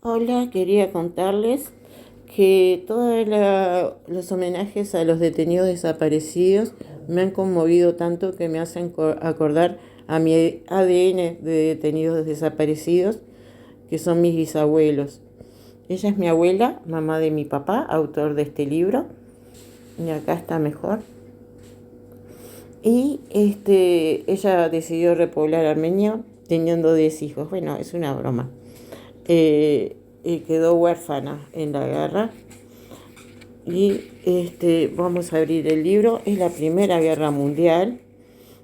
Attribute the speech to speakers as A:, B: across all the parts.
A: Hola, quería contarles que todos los homenajes a los detenidos desaparecidos me han conmovido tanto que me hacen acordar a mi ADN de detenidos desaparecidos, que son mis bisabuelos. Ella es mi abuela, mamá de mi papá, autor de este libro, y acá está mejor. Y ella decidió repoblar Armenia teniendo 10 hijos. Bueno, es una broma. Quedó huérfana en la guerra. Y vamos a abrir el libro. Es la Primera Guerra Mundial.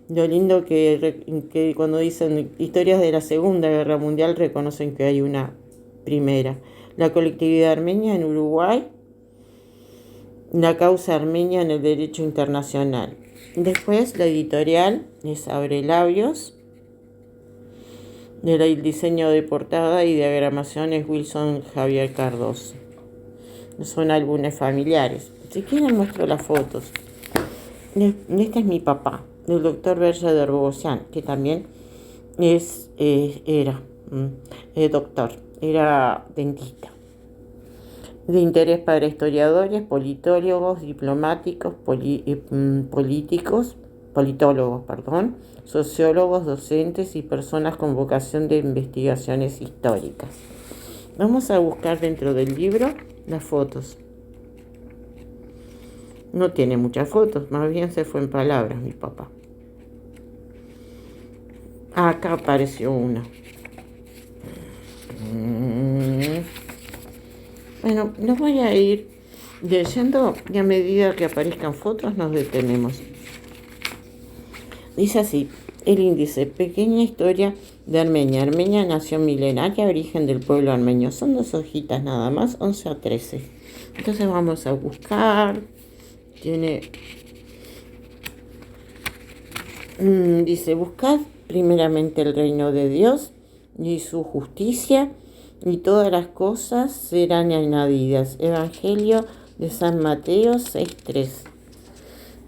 A: Lo lindo que cuando dicen historias de la Segunda Guerra Mundial reconocen que hay una primera. La colectividad armenia en Uruguay, la causa armenia en el derecho internacional. Después la editorial es Abre Labios. El diseño de portada y diagramación es Wilson Javier Cardoso. Son álbumes familiares. Si quieren muestro las fotos. Este es mi papá, el doctor Berger de Bogosian, que también era doctor, era dentista. De interés para historiadores, politólogos, diplomáticos, politólogos, sociólogos, docentes y personas con vocación de investigaciones históricas. Vamos a buscar dentro del libro las fotos. No tiene muchas fotos, más bien se fue en palabras mi papá. Acá apareció una. Bueno, los voy a ir leyendo y a medida que aparezcan fotos nos detenemos. Dice así, el índice, pequeña historia de Armenia. Armenia, nación milenaria, origen del pueblo armenio. Son 2 hojitas nada más, 11 a 13. Entonces vamos a buscar. Dice, buscad primeramente el reino de Dios y su justicia, y todas las cosas serán añadidas. Evangelio de San Mateo 6:3.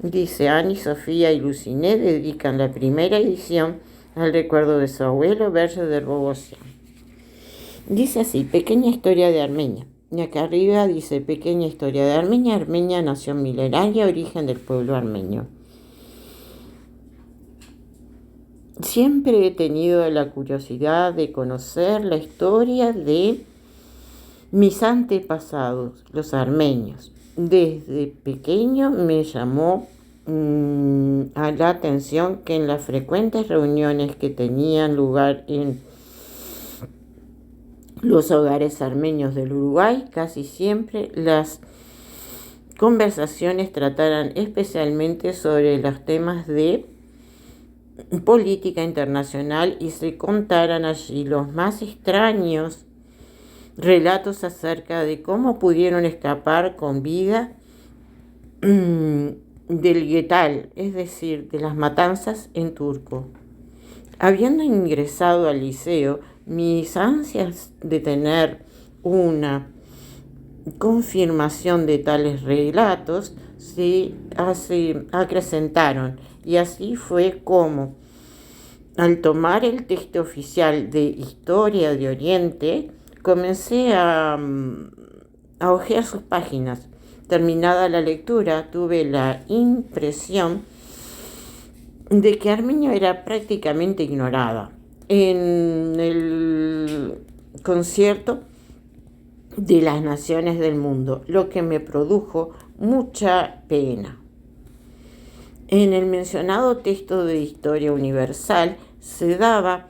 A: Dice, Ani, Sofía y Luciné dedican la primera edición al recuerdo de su abuelo, Berger de Bogosian. Dice así, pequeña historia de Armenia. Y acá arriba dice, pequeña historia de Armenia. Armenia, nación milenaria, origen del pueblo armenio. Siempre he tenido la curiosidad de conocer la historia de mis antepasados, los armenios. Desde pequeño me llamó a la atención que en las frecuentes reuniones que tenían lugar en los hogares armenios del Uruguay, casi siempre las conversaciones trataran especialmente sobre los temas de política internacional y se contaran allí los más extraños relatos acerca de cómo pudieron escapar con vida del Getal, es decir, de las matanzas en turco. Habiendo ingresado al liceo, mis ansias de tener una confirmación de tales relatos se acrecentaron, y así fue como, al tomar el texto oficial de Historia de Oriente, comencé a hojear sus páginas. Terminada la lectura, tuve la impresión de que Armenia era prácticamente ignorada en el concierto de las naciones del mundo, lo que me produjo mucha pena. En el mencionado texto de Historia Universal se daba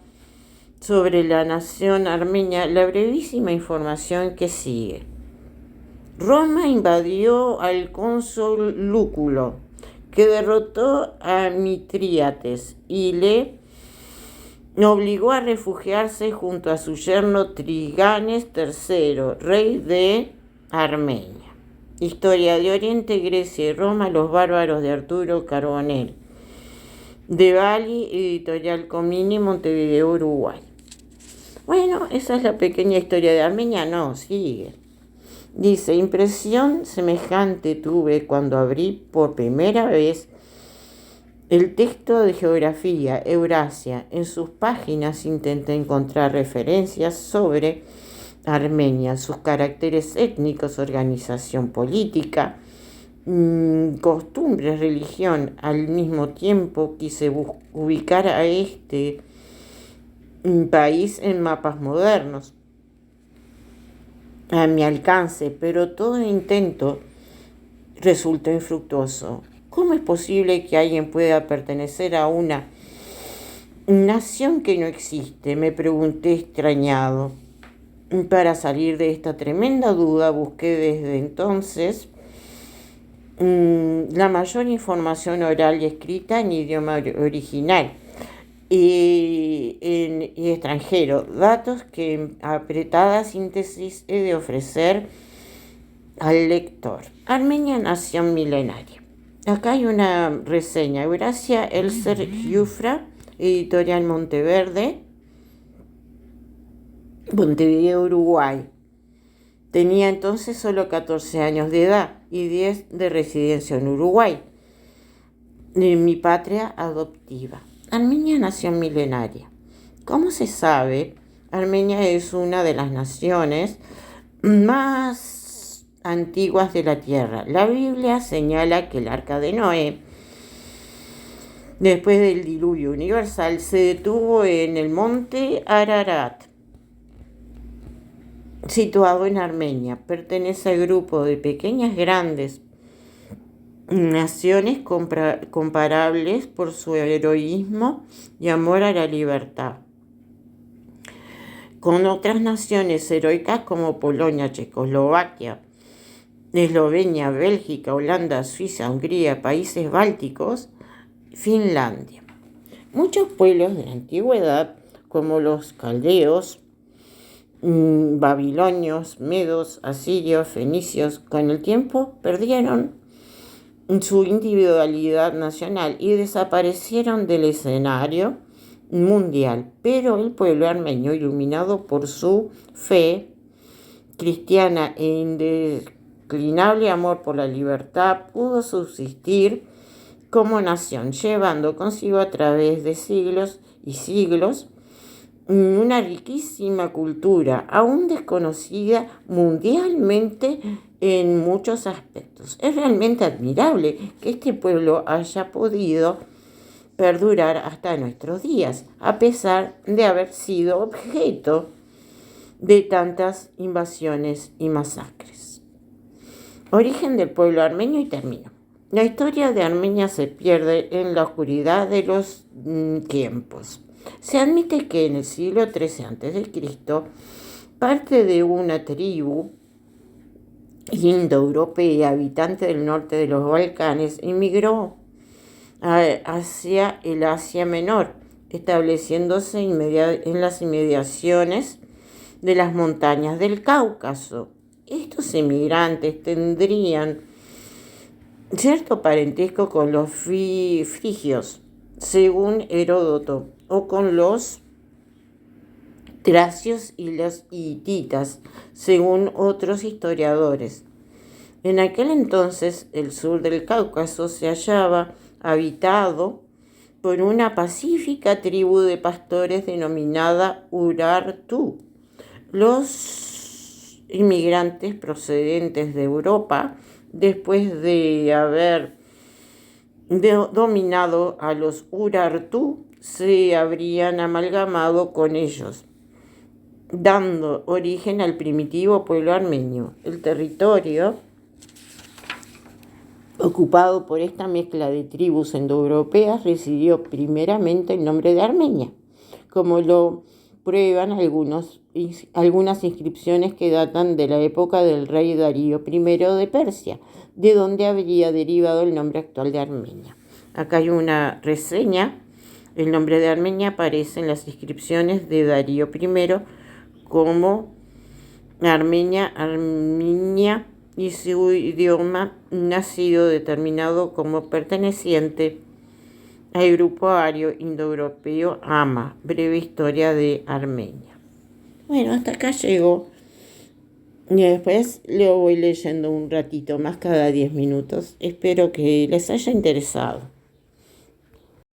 A: sobre la nación armenia la brevísima información que sigue. Roma invadió al cónsul Lúculo, que derrotó a Mitrídates y le obligó a refugiarse junto a su yerno Triganes III, rey de Armenia. Historia de Oriente, Grecia y Roma, los bárbaros de Arturo Carbonell. De Bali, editorial Comini, Montevideo, Uruguay. Bueno, esa es la pequeña historia de Armenia. No, sigue. Dice, impresión semejante tuve cuando abrí por primera vez el texto de geografía Eurasia. En sus páginas intenté encontrar referencias sobre Armenia, sus caracteres étnicos, organización política, costumbres, religión. Al mismo tiempo quise ubicar a este país en mapas modernos a mi alcance, pero todo intento resultó infructuoso. ¿Cómo es posible que alguien pueda pertenecer a una nación que no existe? Me pregunté extrañado. Para salir de esta tremenda duda busqué desde entonces la mayor información oral y escrita en idioma original y extranjero, datos que en apretada síntesis he de ofrecer al lector. Armenia, nación milenaria. Acá hay una reseña. Eurasia Elser Giuffra, editorial Montevideo, Uruguay. Tenía entonces solo 14 años de edad y 10 de residencia en Uruguay, en mi patria adoptiva. Armenia, nación milenaria. Como se sabe, Armenia es una de las naciones más antiguas de la tierra. La Biblia señala que el arca de Noé, después del diluvio universal, se detuvo en el monte Ararat, situado en Armenia. Pertenece al grupo de pequeñas grandes naciones comparables por su heroísmo y amor a la libertad, con otras naciones heroicas como Polonia, Checoslovaquia, Eslovenia, Bélgica, Holanda, Suiza, Hungría, países bálticos, Finlandia. Muchos pueblos de la antigüedad, como los caldeos, babilonios, medos, asirios, fenicios, con el tiempo perdieron su individualidad nacional y desaparecieron del escenario mundial. Pero el pueblo armenio, iluminado por su fe cristiana e indeclinable amor por la libertad, pudo subsistir como nación, llevando consigo a través de siglos y siglos una riquísima cultura, aún desconocida mundialmente en muchos aspectos. Es realmente admirable que este pueblo haya podido perdurar hasta nuestros días, a pesar de haber sido objeto de tantas invasiones y masacres. Origen del pueblo armenio y término. La historia de Armenia se pierde en la oscuridad de los tiempos. Se admite que en el siglo XIII a.C., parte de una tribu indoeuropea, habitante del norte de los Balcanes, emigró hacia el Asia Menor, estableciéndose en las inmediaciones de las montañas del Cáucaso. Estos emigrantes tendrían cierto parentesco con los frigios, según Heródoto, o con los tracios y los hititas, según otros historiadores. En aquel entonces, el sur del Cáucaso se hallaba habitado por una pacífica tribu de pastores denominada Urartu. Los inmigrantes procedentes de Europa, después de haber dominado a los Urartu, se habrían amalgamado con ellos, dando origen al primitivo pueblo armenio. El territorio ocupado por esta mezcla de tribus indoeuropeas recibió primeramente el nombre de Armenia, como lo prueban algunas inscripciones que datan de la época del rey Darío I de Persia, de donde habría derivado el nombre actual de Armenia. Acá hay una reseña. El nombre de Armenia aparece en las inscripciones de Darío I como Armenia, y su idioma ha sido determinado como perteneciente al grupo ario indoeuropeo AMA, breve historia de Armenia. Bueno, hasta acá llegó. Y después lo voy leyendo un ratito más cada 10 minutos. Espero que les haya interesado.